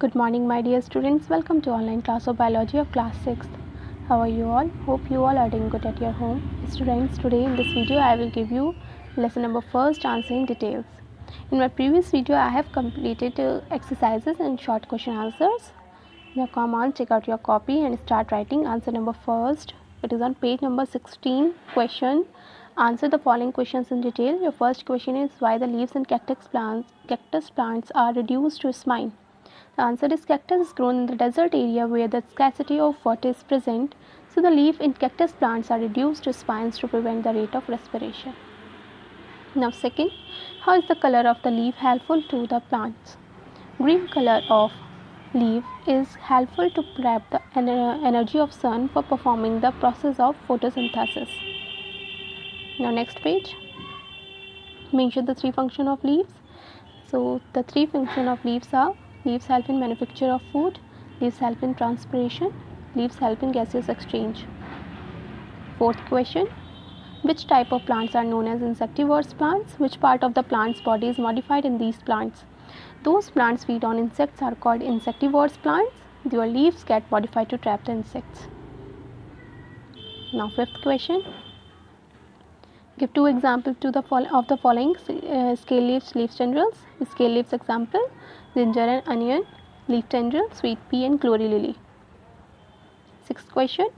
Good morning, my dear students. Welcome to online class of biology of class 6th. How are you all? Hope you all are doing good at your home. Students, today in this video I will give you lesson number 1st, answering details. In my previous video I have completed exercises and short question answers. Now come on, check out your copy and start writing answer number 1st. It is on page number 16. Question: answer the following questions in detail. Your first question is, why the leaves in cactus plants are reduced to spine? The answer is, cactus is grown in the desert area where the scarcity of water is present, so the leaf in cactus plants are reduced to spines to prevent the rate of respiration. Now second, how is the color of the leaf helpful to the plants? Green color of leaf is helpful to trap the energy of sun for performing the process of photosynthesis. Now next page, mention the three functions of leaves. So the three functions of leaves are: leaves help in manufacture of food, leaves help in transpiration, leaves help in gaseous exchange. Fourth question, which type of plants are known as insectivorous plants? Which part of the plant's body is modified in these plants? Those plants feed on insects are called insectivorous plants. Their leaves get modified to trap the insects. Now fifth question, give two examples of the following scale leaves, leaf tendrils. Scale leaves example: ginger and onion. Leaf tendril: sweet pea and glory lily. Sixth question,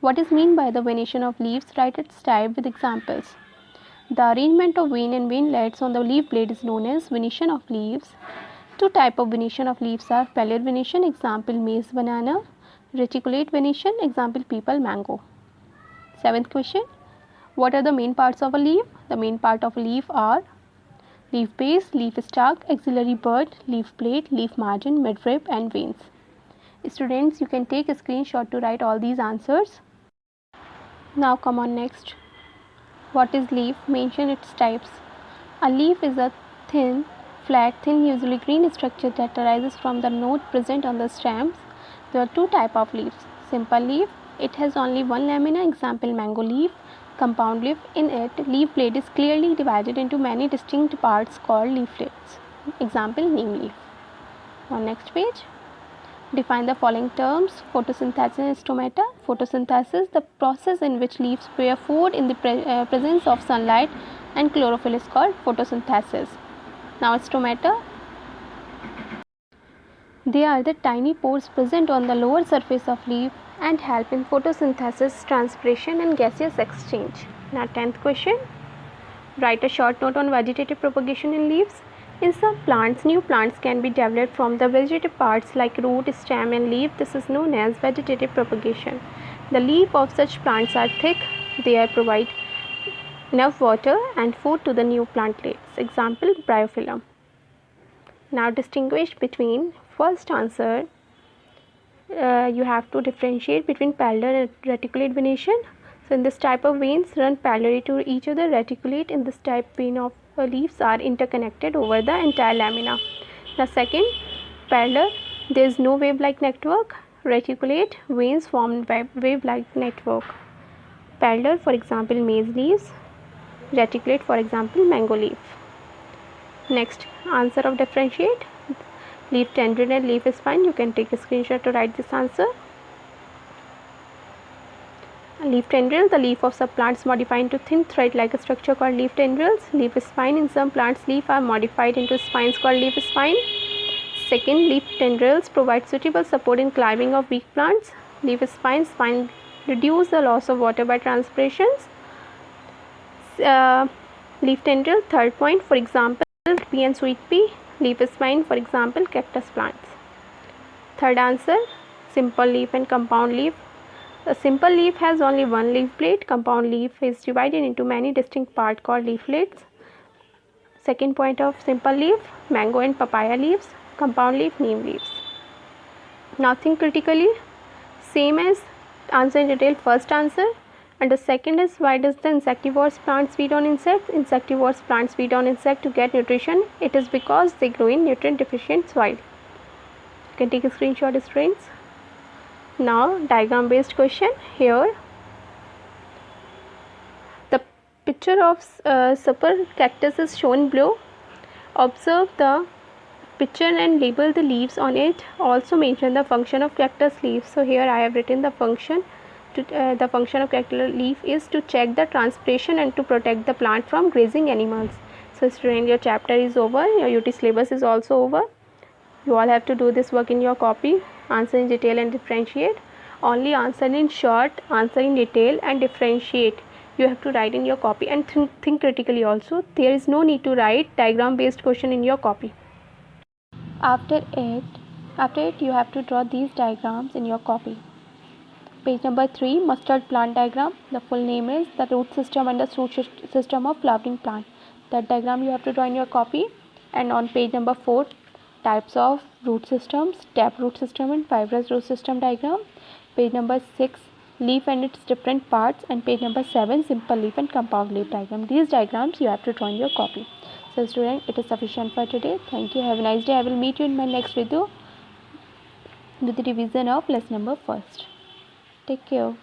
what is meant by the venation of leaves? Write its type with examples. The arrangement of vein and veinlets on the leaf blade is known as venation of leaves. Two types of venation of leaves are: palliar venation, example maize, banana; reticulate venation, example peepal, mango. Seventh question, what are the main parts of a leaf? The main part of a leaf are leaf base, leaf stalk, axillary bud, leaf plate, leaf margin, midrib and veins. Students, you can take a screenshot to write all these answers. Now come on next. What is leaf? Mention its types. A leaf is a thin, flat, usually green structure that arises from the node present on the stems. There are two types of leaves. Simple leaf: it has only one lamina, example mango leaf. Compound leaf: in it, leaf blade is clearly divided into many distinct parts called leaflets, example neem leaf. On next page, define the following terms: photosynthesis and stomata. Photosynthesis: the process in which leaves prepare food in the presence of sunlight and chlorophyll is called photosynthesis. Now stomata, they are the tiny pores present on the lower surface of leaf and help in photosynthesis, transpiration and gaseous exchange. Now 10th question, write a short note on vegetative propagation in leaves. In some plants, new plants can be developed from the vegetative parts like root, stem and leaf. This is known as vegetative propagation. The leaves of such plants are thick. They provide enough water and food to the new plantlets, example bryophyllum. Now distinguish between first answer. You have to differentiate between palliar and reticulate venation. So in this type of veins run parallel to each other. Reticulate: in this type, vein of leaves are interconnected over the entire lamina. The second, palliar, there is no wave-like network. Reticulate, veins form wave-like network. Palliar, for example maize leaves. Reticulate, for example mango leaf. Next, answer of differentiate: leaf tendril and leaf spine. You can take a screenshot to write this answer. Leaf tendril: the leaf of some plants modify into thin thread like a structure called leaf tendrils. Leaf spine: in some plants leaf are modified into spines called leaf spine. Second, leaf tendrils provide suitable support in climbing of weak plants. Leaf spine reduce the loss of water by transpirations. Leaf tendril, third point, for example pea and sweet pea. Leaf spine, for example cactus plants. Third answer, simple leaf and compound leaf. A simple leaf has only one leaf blade. Compound leaf is divided into many distinct parts called leaflets. Second point of simple leaf, mango and papaya leaves. Compound leaf, neem leaves. Now think critically. Same as answer in detail first answer. And the second is, why does the insectivorous plants feed on insects? Insectivorous plants feed on insects to get nutrition. It is because they grow in nutrient deficient soil. You can take a screenshot, students. Now diagram based question. Here the picture of super cactus is shown below. Observe the picture and label the leaves on it. Also mention the function of cactus leaves. So here I have written the function. The function of cactus leaf is to check the transpiration and to protect the plant from grazing animals. So student, your chapter is over. Your UT syllabus is also over. You all have to do this work in your copy. Answer in detail and differentiate. Only answer in short, answer in detail and differentiate. You have to write in your copy, and think critically also. There is no need to write diagram based question in your copy. After it you have to draw these diagrams in your copy. Page number 3, mustard plant diagram. The full name is the root system and the shoot system of flowering plant. That diagram you have to draw in your copy. And on page number 4, types of root systems, taproot system and fibrous root system diagram. Page number 6, leaf and its different parts, and page number 7, simple leaf and compound leaf diagram. These diagrams you have to draw in your copy. So student, it is sufficient for today. Thank you. Have a nice day. I will meet you in my next video with the revision of lesson number 1. Take care.